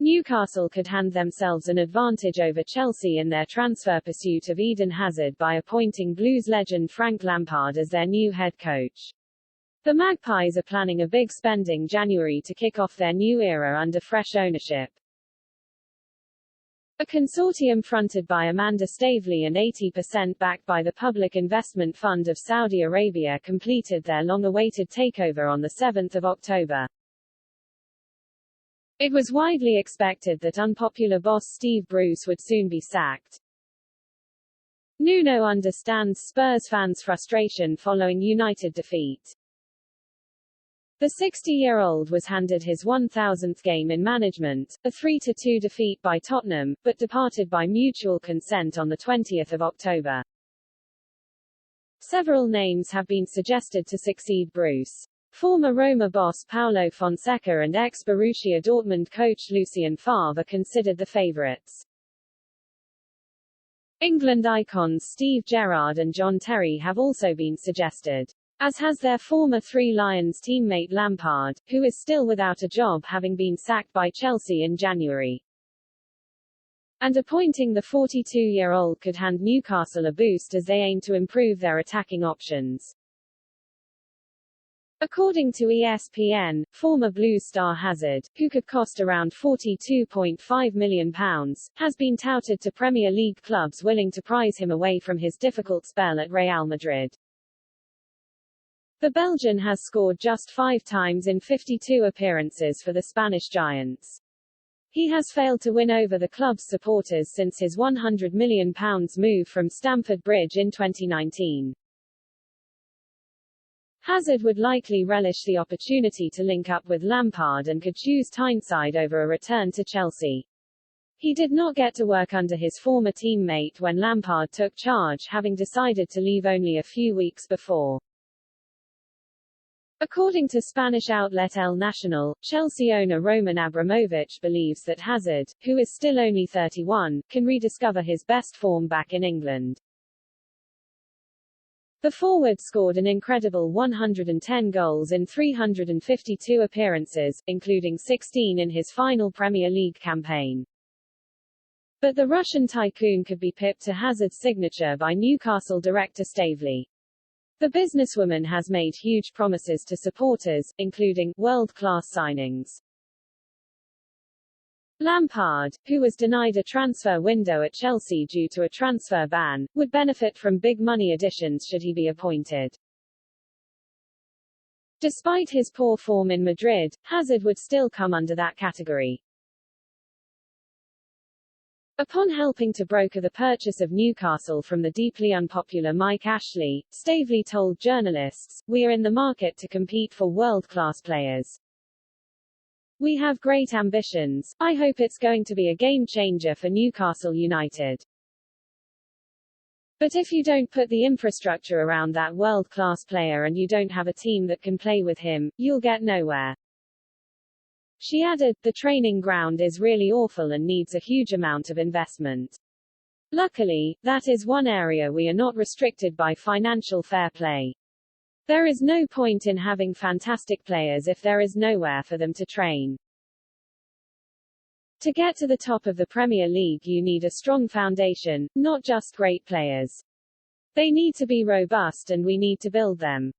Newcastle could hand themselves an advantage over Chelsea in their transfer pursuit of Eden Hazard by appointing Blues legend Frank Lampard as their new head coach. The Magpies are planning a big spending January to kick off their new era under fresh ownership. A consortium fronted by Amanda Staveley and 80% backed by the Public Investment Fund of Saudi Arabia completed their long-awaited takeover on 7 October. It was widely expected that unpopular boss Steve Bruce would soon be sacked. Nuno understands Spurs fans' frustration following United defeat. The 60-year-old was handed his 1,000th game in management, a 3-2 defeat by Tottenham, but departed by mutual consent on 20 October. Several names have been suggested to succeed Bruce. Former Roma boss Paulo Fonseca and ex-Borussia Dortmund coach Lucien Favre are considered the favourites. England icons Steve Gerrard and John Terry have also been suggested, as has their former Three Lions teammate Lampard, who is still without a job having been sacked by Chelsea in January. And appointing the 42-year-old could hand Newcastle a boost as they aim to improve their attacking options. According to ESPN, former Blues star Hazard, who could cost around £42.5 million, has been touted to Premier League clubs willing to prize him away from his difficult spell at Real Madrid. The Belgian has scored just 5 times in 52 appearances for the Spanish Giants. He has failed to win over the club's supporters since his £100 million move from Stamford Bridge in 2019. Hazard would likely relish the opportunity to link up with Lampard and could choose Tyneside over a return to Chelsea. He did not get to work under his former teammate when Lampard took charge, having decided to leave only a few weeks before. According to Spanish outlet El Nacional, Chelsea owner Roman Abramovich believes that Hazard, who is still only 31, can rediscover his best form back in England. The forward scored an incredible 110 goals in 352 appearances, including 16 in his final Premier League campaign. But the Russian tycoon could be pipped to Hazard's signature by Newcastle director Staveley. The businesswoman has made huge promises to supporters, including world-class signings. Lampard, who was denied a transfer window at Chelsea due to a transfer ban, would benefit from big money additions should he be appointed. Despite his poor form in Madrid, Hazard would still come under that category. Upon helping to broker the purchase of Newcastle from the deeply unpopular Mike Ashley, Staveley told journalists, "We are in the market to compete for world-class players. We have great ambitions. I hope it's going to be a game-changer for Newcastle United. But if you don't put the infrastructure around that world-class player and you don't have a team that can play with him, you'll get nowhere." She added, "The training ground is really awful and needs a huge amount of investment. Luckily, that is one area we are not restricted by financial fair play. There is no point in having fantastic players if there is nowhere for them to train. To get to the top of the Premier League you need a strong foundation, not just great players. They need to be robust and we need to build them.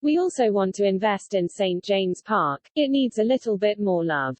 We also want to invest in St. James Park. It needs a little bit more love.